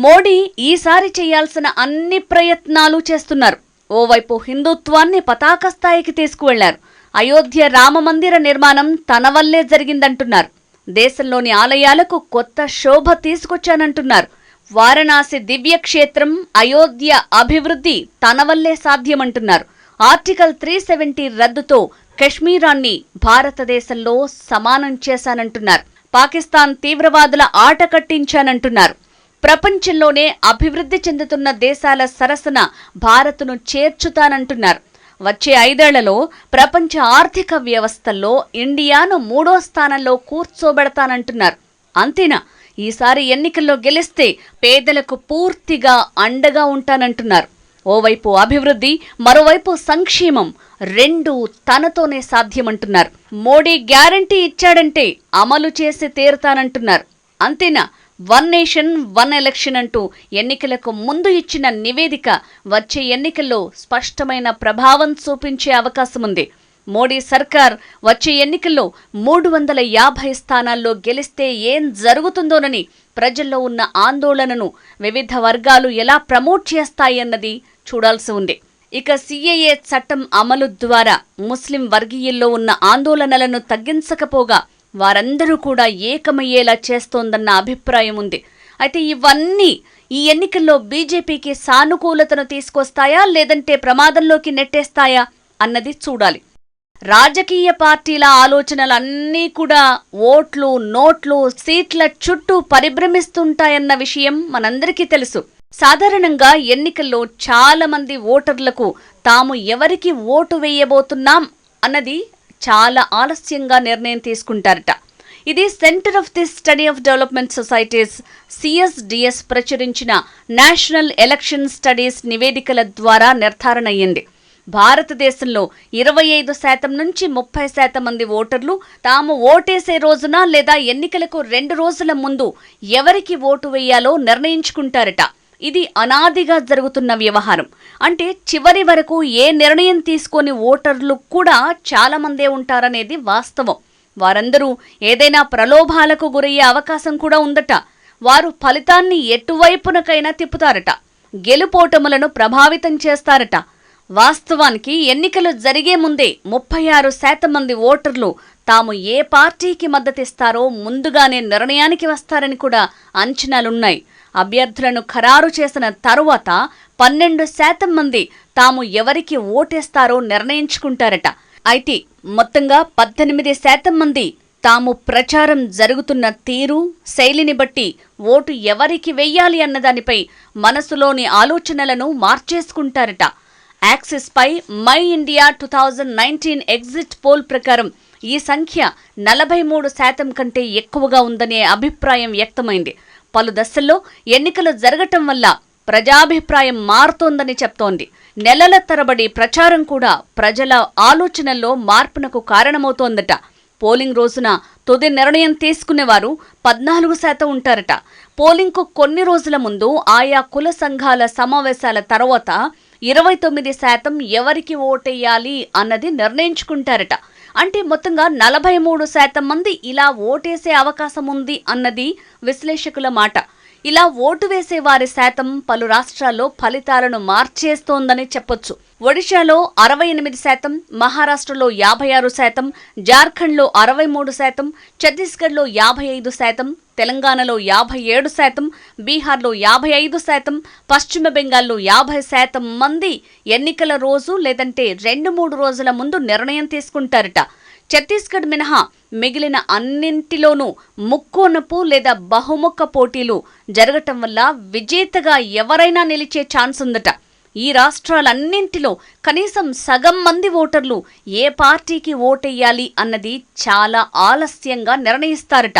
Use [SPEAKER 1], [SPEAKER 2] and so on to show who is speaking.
[SPEAKER 1] మోడీ ఈసారి చేయాల్సిన అన్ని ప్రయత్నాలు చేస్తున్నారు. ఓవైపు హిందుత్వాన్ని పతాక స్థాయికి తీసుకువెళ్లారు. అయోధ్య రామమందిర నిర్మాణం తన వల్లే జరిగిందంటున్నారు. దేశంలోని ఆలయాలకు కొత్త శోభ తీసుకొచ్చానంటున్నారు. వారణాసి దివ్యక్షేత్రం, అయోధ్య అభివృద్ధి తన వల్లే సాధ్యమంటున్నారు. ఆర్టికల్ 370 రద్దుతో కశ్మీరాన్ని భారతదేశంలో సమానం చేశానంటున్నారు. పాకిస్తాన్ తీవ్రవాదుల ఆట కట్టించానంటున్నారు. ప్రపంచంలోనే అభివృద్ధి చెందుతున్న దేశాల సరసన భారత్ను చేర్చుతానంటున్నారు. వచ్చే 5 ఏళ్లలో ప్రపంచ ఆర్థిక వ్యవస్థల్లో ఇండియాను 3వ స్థానంలో కూర్చోబెడతానంటున్నారు. అంతేనా, ఈసారి ఎన్నికల్లో గెలిస్తే పేదలకు పూర్తిగా అండగా ఉంటానంటున్నారు. ఓవైపు అభివృద్ధి, మరోవైపు సంక్షేమం రెండూ తనతోనే సాధ్యమంటున్నారు. మోడీ గ్యారంటీ ఇచ్చాడంటే అమలు చేసి తీరుతానంటున్నారు. అంతేనా, 1 నేషన్ 1 ఎలక్షన్ అంటూ ఎన్నికలకు ముందు ఇచ్చిన నివేదిక వచ్చే ఎన్నికల్లో స్పష్టమైన ప్రభావం చూపించే అవకాశం ఉంది. మోడీ సర్కార్ వచ్చే ఎన్నికల్లో 350 స్థానాల్లో గెలిస్తే ఏం జరుగుతుందోనని ప్రజల్లో ఉన్న ఆందోళనను వివిధ వర్గాలు ఎలా ప్రమోట్ చేస్తాయన్నది చూడాల్సి ఉంది. ఇక సిఏఏ చట్టం అమలు ద్వారా ముస్లిం వర్గీయుల్లో ఉన్న ఆందోళనలను తగ్గించకపోగా వారందరూ కూడా ఏకమయ్యేలా చేస్తోందన్న అభిప్రాయం ఉంది. అయితే ఇవన్నీ ఈ ఎన్నికల్లో బీజేపీకి సానుకూలతను తీసుకొస్తాయా, లేదంటే ప్రమాదంలోకి నెట్టేస్తాయా అన్నది చూడాలి. రాజకీయ పార్టీల ఆలోచనలన్నీ కూడా ఓట్లు, నోట్లు, సీట్ల చుట్టూ పరిభ్రమిస్తుంటాయన్న విషయం మనందరికీ తెలుసు. సాధారణంగా ఎన్నికల్లో చాలా మంది ఓటర్లకు తాము ఎవరికి ఓటు వేయబోతున్నాం అన్నది చాలా ఆలస్యంగా నిర్ణయం తీసుకుంటారట. ఇది centre of the study of development societies CSDS ప్రచురించిన నేషనల్ ఎలక్షన్ స్టడీస్ నివేదికల ద్వారా నిర్ధారణ అయ్యింది. భారతదేశంలో 25% నుంచి 30% మంది ఓటర్లు తాము ఓటేసే రోజున లేదా ఎన్నికలకు 2 రోజుల ముందు ఎవరికి ఓటు వేయాలో నిర్ణయించుకుంటారట. ఇది అనాదిగా జరుగుతున్న వ్యవహారం. అంటే చివరి వరకు ఏ నిర్ణయం తీసుకొని ఓటర్లు కూడా చాలా మందే ఉంటారనేది వాస్తవం. వారందరూ ఏదైనా ప్రలోభాలకు గురయ్యే అవకాశం కూడా ఉందట. వారు ఫలితాన్ని ఎటువైపునకైనా తిప్పుతారట. గెలుపోటములను ప్రభావితం చేస్తారట. వాస్తవానికి ఎన్నికలు జరిగే ముందే 36% మంది ఓటర్లు తాము ఏ పార్టీకి మద్దతిస్తారో ముందుగానే నిర్ణయానికి వస్తారని కూడా అంచనాలున్నాయి. అభ్యర్థులను ఖరారు చేసిన తరువాత 12% మంది తాము ఎవరికి ఓటేస్తారో నిర్ణయించుకుంటారట. అయితే మొత్తంగా 18% మంది తాము ప్రచారం జరుగుతున్న తీరు, శైలిని బట్టి ఓటు ఎవరికి వెయ్యాలి అన్నదానిపై మనసులోని ఆలోచనలను మార్చేసుకుంటారట. యాక్సిస్ పై మై ఇండియా 2019 ఎగ్జిట్ పోల్ ప్రకారం ఈ సంఖ్య 43% కంటే ఎక్కువగా ఉందనే అభిప్రాయం వ్యక్తమైంది. పలు దశల్లో ఎన్నికలు జరగటం వల్ల ప్రజాభిప్రాయం మారుతోందని చెప్తోంది. నెలల తరబడి ప్రచారం కూడా ప్రజల ఆలోచనల్లో మార్పునకు కారణమవుతోందట. పోలింగ్ రోజున తుది నిర్ణయం తీసుకునేవారు 14% ఉంటారట. పోలింగ్కు కొన్ని రోజుల ముందు ఆయా కుల సంఘాల సమావేశాల తర్వాత 29% ఎవరికి ఓటేయాలి అన్నది నిర్ణయించుకుంటారట. అంటే మొత్తంగా 43% మంది ఇలా ఓటేసే అవకాశం ఉంది అన్నది విశ్లేషకుల మాట. ఇలా ఓటు వేసే వారి శాతం పలు రాష్ట్రాల్లో ఫలితాలను మార్చేస్తోందని చెప్పొచ్చు. ఒడిశాలో 68%, మహారాష్ట్రలో 56%, జార్ఖండ్లో 63%, ఛత్తీస్గఢ్లో 55%, తెలంగాణలో 57%, బీహార్లో 55%, పశ్చిమ బెంగాల్లో 50% మంది ఎన్నికల రోజు లేదంటే 2-3 రోజుల ముందు నిర్ణయం తీసుకుంటారట. ఛత్తీస్గఢ్ మినహా మిగిలిన అన్నింటిలోనూ ముక్కోనపు లేదా బహుముఖ పోటీలు జరగటం వల్ల విజేతగా ఎవరైనా నిలిచే ఛాన్స్ ఉందట. ఈ రాష్ట్రాలన్నింటిలో కనీసం సగం మంది ఓటర్లు ఏ పార్టీకి ఓటెయ్యాలి అన్నది చాలా ఆలస్యంగా నిర్ణయిస్తారట.